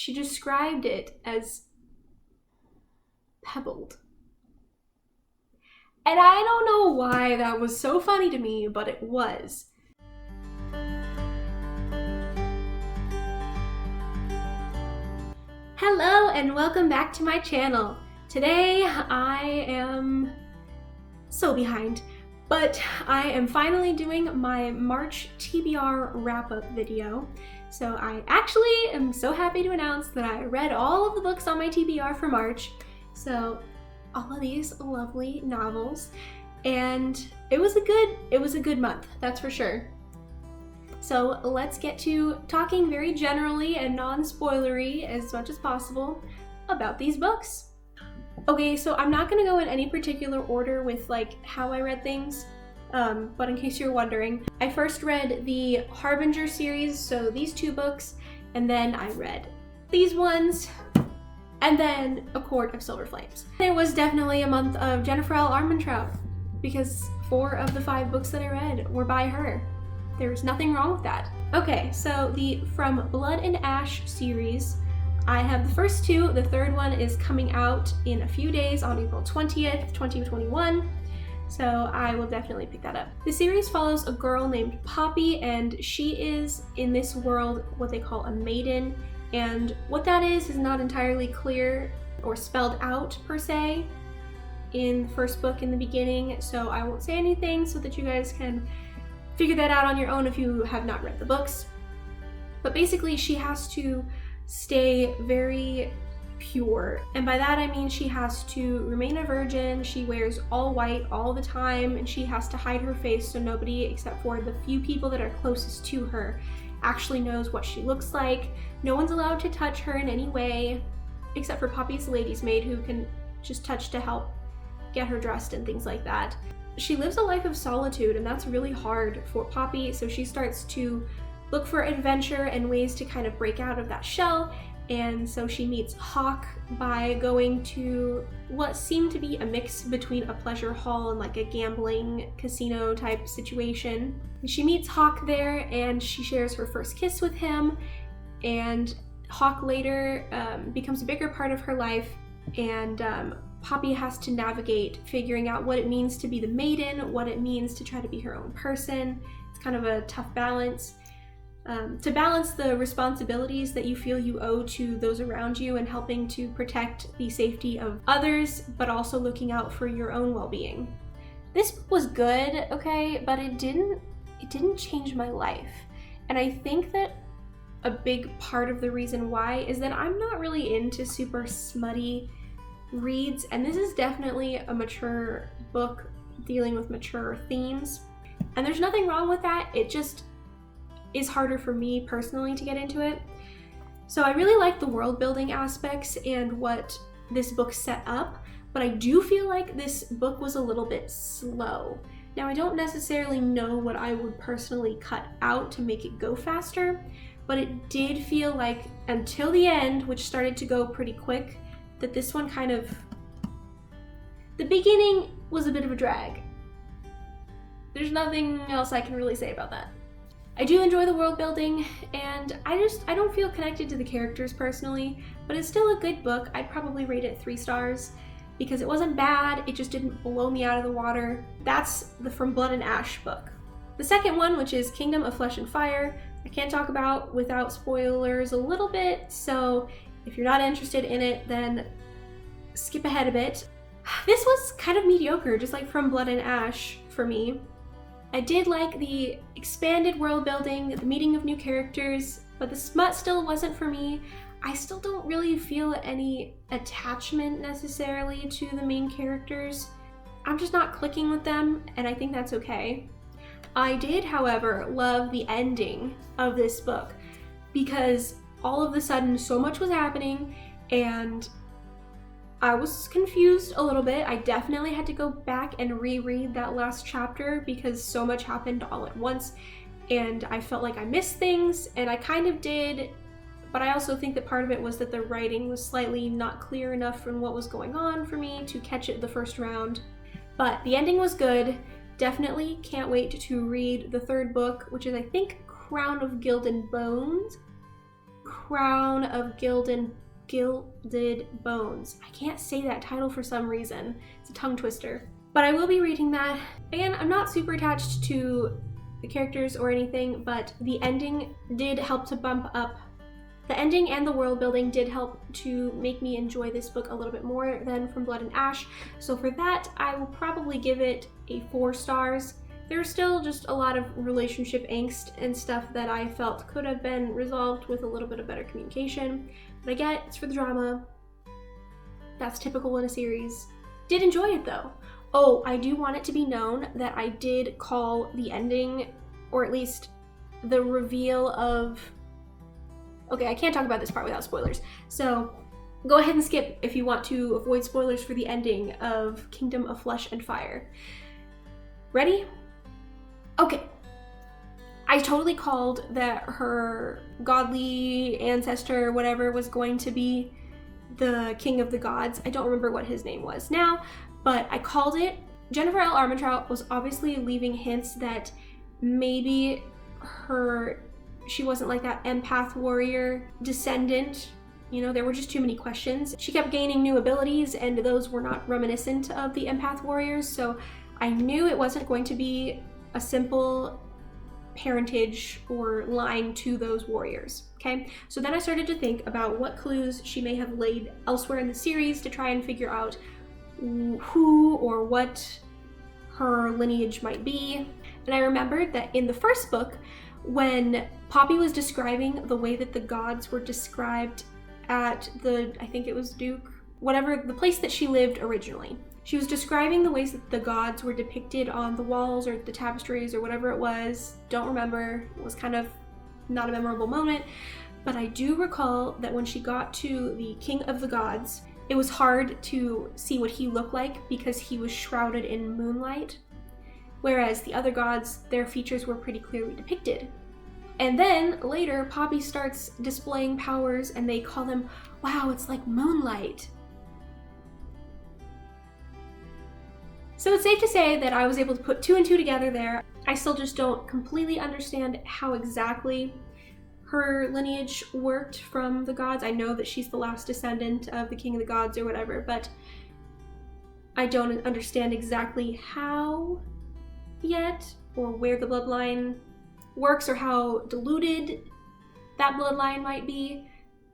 she described it as pebbled. And I don't know why that was so funny to me, but it was. Hello and welcome back to my channel. Today I am so behind, but I am finally doing my March TBR Wrap Up video. So I actually am so happy to announce that I read all of the books on my TBR for March. So all of these lovely novels, and it was a good month, that's for sure. So let's get to talking very generally and non-spoilery as much as possible about these books. Okay, so I'm not gonna go in any particular order with like how I read things, but in case you're wondering, I first read the Harbinger series, so these two books, and then I read these ones, and then A Court of Silver Flames. It was definitely a month of Jennifer L. Armentrout, because 4 of the 5 books that I read were by her. There's nothing wrong with that. Okay, so the From Blood and Ash series, I have the first 2. The third one is coming out in a few days on April 20th, 2021. So I will definitely pick that up. The series follows a girl named Poppy, and she is in this world what they call a maiden. And what that is not entirely clear or spelled out per se in the first book in the beginning. So I won't say anything so that you guys can figure that out on your own if you have not read the books. But basically she has to stay very pure. And by that I mean she has to remain a virgin, she wears all white all the time, and she has to hide her face so nobody except for the few people that are closest to her actually knows what she looks like. No one's allowed to touch her in any way, except for Poppy's lady's maid, who can just touch to help get her dressed and things like that. She lives a life of solitude, and that's really hard for Poppy, so she starts to look for adventure and ways to kind of break out of that shell. And so she meets Hawk by going to what seemed to be a mix between a pleasure hall and like a gambling casino type situation. She meets Hawk there and she shares her first kiss with him, and Hawk later becomes a bigger part of her life, and Poppy has to navigate figuring out what it means to be the maiden, what it means to try to be her own person. It's kind of a tough balance. To balance the responsibilities that you feel you owe to those around you and helping to protect the safety of others, but also looking out for your own well-being. This book was good, okay, but it didn't change my life. And I think that a big part of the reason why is that I'm not really into super smutty reads, and this is definitely a mature book dealing with mature themes. And there's nothing wrong with that, it just is harder for me personally to get into it. So I really like the world building aspects and what this book set up, but I do feel like this book was a little bit slow. Now I don't necessarily know what I would personally cut out to make it go faster, but it did feel like until the end, which started to go pretty quick, that this one kind of, the beginning was a bit of a drag. There's nothing else I can really say about that. I do enjoy the world building, and I don't feel connected to the characters personally, but it's still a good book. I'd probably rate it 3 stars because it wasn't bad, it just didn't blow me out of the water. That's the From Blood and Ash book. The second one, which is Kingdom of Flesh and Fire, I can't talk about without spoilers a little bit, so if you're not interested in it, then skip ahead a bit. This was kind of mediocre, just like From Blood and Ash for me. I did like the expanded world building, the meeting of new characters, but the smut still wasn't for me. I still don't really feel any attachment necessarily to the main characters. I'm just not clicking with them, and I think that's okay. I did, however, love the ending of this book because all of a sudden so much was happening and I was confused a little bit. I definitely had to go back and reread that last chapter because so much happened all at once and I felt like I missed things, and I kind of did, but I also think that part of it was that the writing was slightly not clear enough from what was going on for me to catch it the first round. But the ending was good. Definitely can't wait to read the third book, which is I think Crown of Gilded Bones. crown of gilded bones. I can't say that title for some reason. It's a tongue twister. But I will be reading that. Again, I'm not super attached to the characters or anything, but the ending did help to bump up. The ending and the world building did help to make me enjoy this book a little bit more than From Blood and Ash. So for that, I will probably give it a 4 stars. There's still just a lot of relationship angst and stuff that I felt could have been resolved with a little bit of better communication. But I get it's for the drama. That's typical in a series. Did enjoy it though. Oh, I do want it to be known that I did call the ending, or at least the reveal of... Okay, I can't talk about this part without spoilers. So go ahead and skip if you want to avoid spoilers for the ending of Kingdom of Flesh and Fire. Ready? Okay. I totally called that her godly ancestor, whatever, was going to be the King of the Gods. I don't remember what his name was now, but I called it. Jennifer L. Armentrout was obviously leaving hints that maybe she wasn't like that empath warrior descendant. You know, there were just too many questions. She kept gaining new abilities, and those were not reminiscent of the empath warriors, so I knew it wasn't going to be a simple parentage or line to those warriors, okay? So then I started to think about what clues she may have laid elsewhere in the series to try and figure out who or what her lineage might be. And I remembered that in the first book, when Poppy was describing the way that the gods were described at I think it was Duke, whatever, the place that she lived originally. She was describing the ways that the gods were depicted on the walls or the tapestries or whatever it was. Don't remember. It was kind of not a memorable moment. But I do recall that when she got to the King of the Gods, it was hard to see what he looked like because he was shrouded in moonlight. Whereas the other gods, their features were pretty clearly depicted. And then later, Poppy starts displaying powers and they call them, wow, it's like moonlight. So it's safe to say that I was able to put 2 and 2 together there. I still just don't completely understand how exactly her lineage worked from the gods. I know that she's the last descendant of the King of the Gods or whatever, but I don't understand exactly how yet, or where the bloodline works or how diluted that bloodline might be.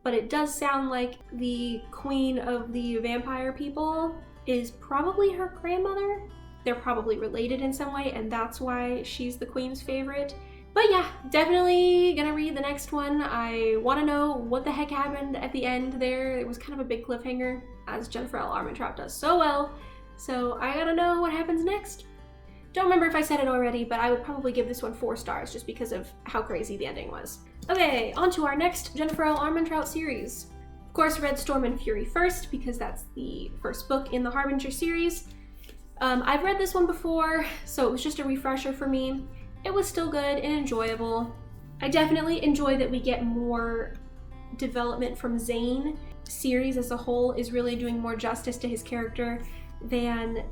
But it does sound like the queen of the vampire people is probably her grandmother. They're probably related in some way, and that's why she's the queen's favorite. But yeah, definitely gonna read the next one. I want to know what the heck happened at the end there. It was kind of a big cliffhanger, as Jennifer L. Armentrout does so well. So I gotta know what happens next. Don't remember if I said it already, but I would probably give this one 4 stars just because of how crazy the ending was. Okay, on to our next Jennifer L. Armentrout series. Of course, read Storm and Fury first because that's the first book in the Harbinger series. I've read this one before, so it was just a refresher for me. It was still good and enjoyable. I definitely enjoy that we get more development from Zane. The series as a whole is really doing more justice to his character than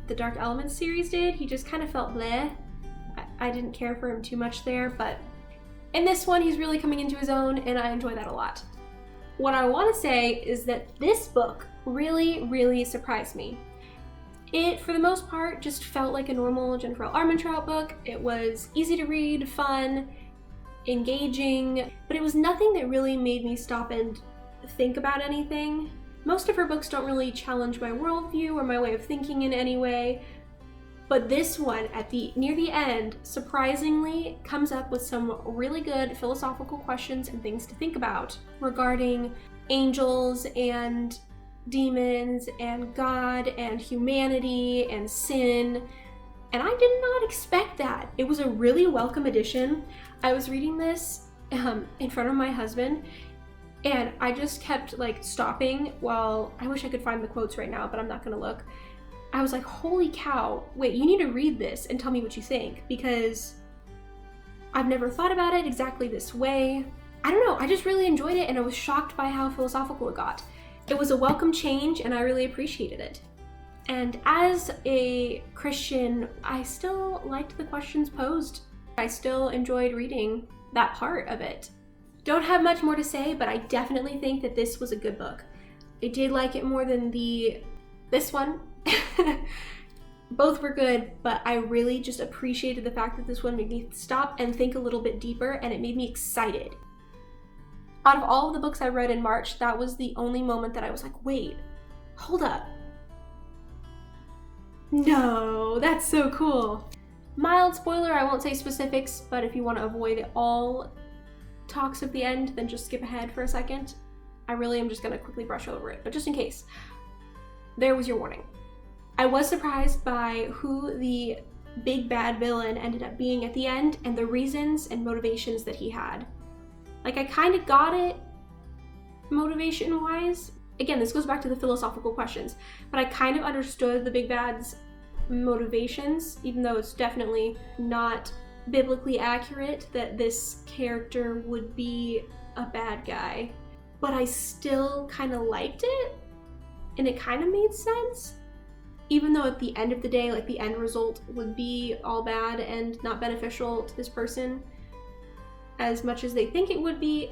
the Dark Elements series did. He just kind of felt bleh. I didn't care for him too much there, but in this one, he's really coming into his own, and I enjoy that a lot. What I want to say is that this book really, really surprised me. It, for the most part, just felt like a normal Jennifer L. Armentrout book. It was easy to read, fun, engaging, but it was nothing that really made me stop and think about anything. Most of her books don't really challenge my worldview or my way of thinking in any way, but this one, near the end, surprisingly comes up with some really good philosophical questions and things to think about regarding angels and demons and God and humanity and sin, and I did not expect that. It was a really welcome addition. I was reading this in front of my husband, and I just kept like stopping while, I wish I could find the quotes right now, but I'm not gonna look. I was like, holy cow, wait, you need to read this and tell me what you think, because I've never thought about it exactly this way. I don't know, I just really enjoyed it, and I was shocked by how philosophical it got. It was a welcome change, and I really appreciated it. And as a Christian, I still liked the questions posed. I still enjoyed reading that part of it. Don't have much more to say, but I definitely think that this was a good book. I did like it more than this one. Both were good, but I really just appreciated the fact that this one made me stop and think a little bit deeper, and it made me excited. Out of all of the books I read in March, that was the only moment that I was like, wait, hold up. No, that's so cool. Mild spoiler, I won't say specifics, but if you want to avoid all talks of the end, then just skip ahead for a second. I really am just gonna quickly brush over it, but just in case, there was your warning. I was surprised by who the big bad villain ended up being at the end and the reasons and motivations that he had. Like, I kind of got it motivation-wise. Again, this goes back to the philosophical questions, but I kind of understood the big bad's motivations, even though it's definitely not biblically accurate that this character would be a bad guy. But I still kind of liked it, and it kind of made sense. Even though at the end of the day, like, the end result would be all bad and not beneficial to this person as much as they think it would be,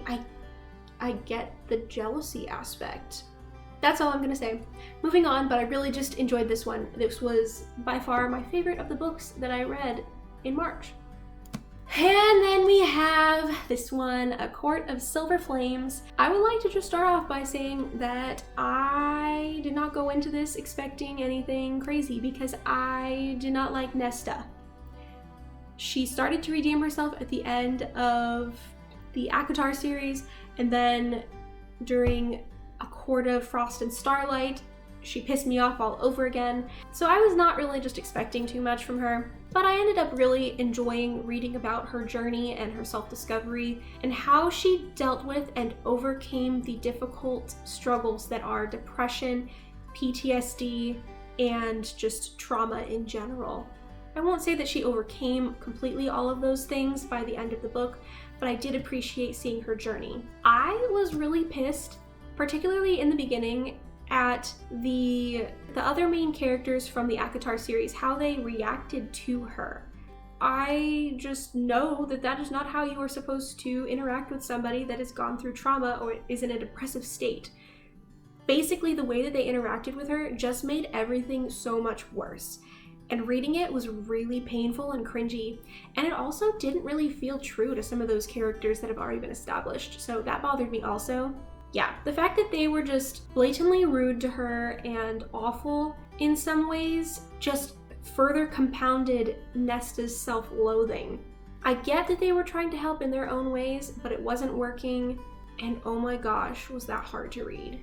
I get the jealousy aspect. That's all I'm gonna say. Moving on, but I really just enjoyed this one. This was by far my favorite of the books that I read in March. And then we have this one, A Court of Silver Flames. I would like to just start off by saying that I did not go into this expecting anything crazy because I did not like Nesta. She started to redeem herself at the end of the ACOTAR series, and then during A Court of Frost and Starlight, she pissed me off all over again. So I was not really just expecting too much from her, but I ended up really enjoying reading about her journey and her self-discovery and how she dealt with and overcame the difficult struggles that are depression, PTSD, and just trauma in general. I won't say that she overcame completely all of those things by the end of the book, but I did appreciate seeing her journey. I was really pissed, particularly in the beginning, at the other main characters from the ACOTAR series, how they reacted to her. I just know that that is not how you are supposed to interact with somebody that has gone through trauma or is in a depressive state. Basically, the way that they interacted with her just made everything so much worse. And reading it was really painful and cringy, and it also didn't really feel true to some of those characters that have already been established, so that bothered me also. Yeah, the fact that they were just blatantly rude to her and awful in some ways just further compounded Nesta's self-loathing. I get that they were trying to help in their own ways, but it wasn't working, and oh my gosh, was that hard to read.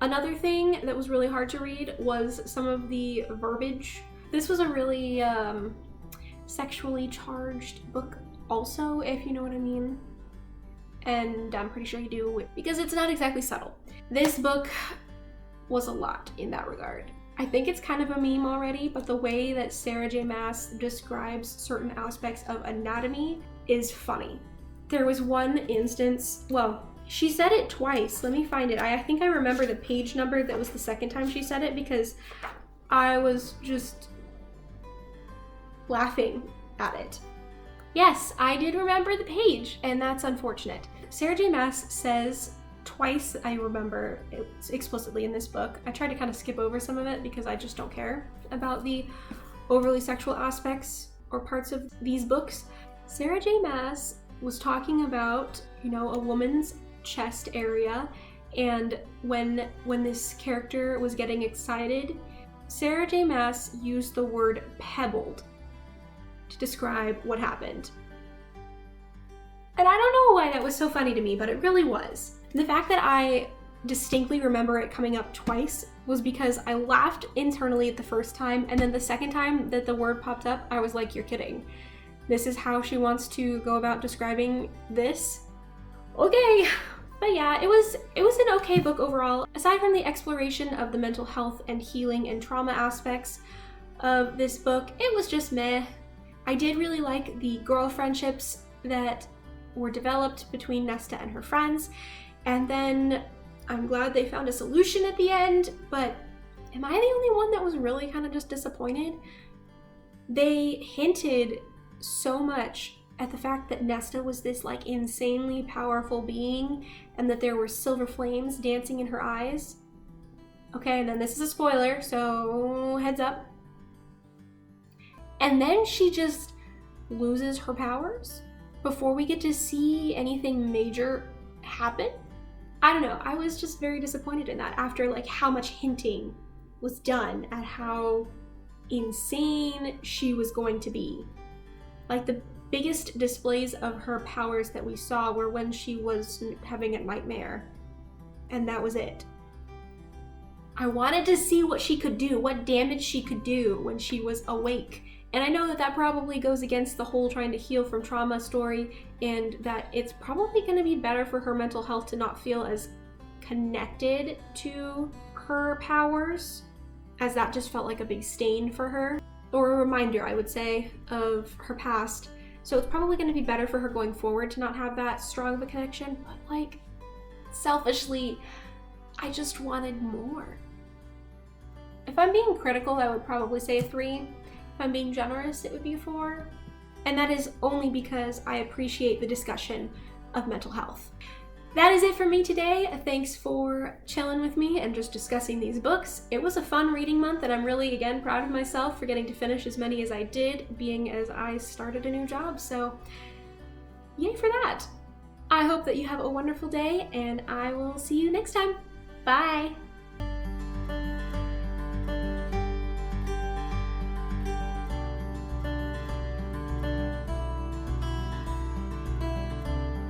Another thing that was really hard to read was some of the verbiage. This was a really sexually charged book also, if you know what I mean. And I'm pretty sure you do, because it's not exactly subtle. This book was a lot in that regard. I think it's kind of a meme already, but the way that Sarah J. Maas describes certain aspects of anatomy is funny. There was one instance, well, she said it twice. Let me find it. I think I remember the page number that was the second time she said it because I was just laughing at it. Yes, I did remember the page, and that's unfortunate. Sarah J. Maas says twice, I remember it's explicitly in this book. I tried to kind of skip over some of it because I just don't care about the overly sexual aspects or parts of these books. Sarah J. Maas was talking about, you know, a woman's chest area, and when this character was getting excited, Sarah J. Maas used the word pebbled to describe what happened. And I don't know why that was so funny to me, but it really was. The fact that I distinctly remember it coming up twice was because I laughed internally at the first time, and then the second time that the word popped up, I was like, you're kidding. This is how she wants to go about describing this? Okay. But yeah, it was an okay book overall. Aside from the exploration of the mental health and healing and trauma aspects of this book, it was just meh. I did really like the girl friendships that were developed between Nesta and her friends, and then I'm glad they found a solution at the end, but am I the only one that was really kind of just disappointed? They hinted so much at the fact that Nesta was this like insanely powerful being and that there were silver flames dancing in her eyes. Okay, and then this is a spoiler, so heads up. And then she just loses her powers before we get to see anything major happen. I don't know, I was just very disappointed in that after like how much hinting was done at how insane she was going to be. Like the biggest displays of her powers that we saw were when she was having a nightmare, and that was it. I wanted to see what she could do, what damage she could do when she was awake. And I know that that probably goes against the whole trying to heal from trauma story, and that it's probably going to be better for her mental health to not feel as connected to her powers, as that just felt like a big stain for her, or a reminder, I would say, of her past. So it's probably going to be better for her going forward to not have that strong of a connection, but like, selfishly, I just wanted more. If I'm being critical, I would probably say a 3. If I'm being generous, it would be a 4. And that is only because I appreciate the discussion of mental health. That is it for me today. Thanks for chilling with me and just discussing these books. It was a fun reading month, and I'm really, again, proud of myself for getting to finish as many as I did, being as I started a new job, so yay for that. I hope that you have a wonderful day, and I will see you next time. Bye!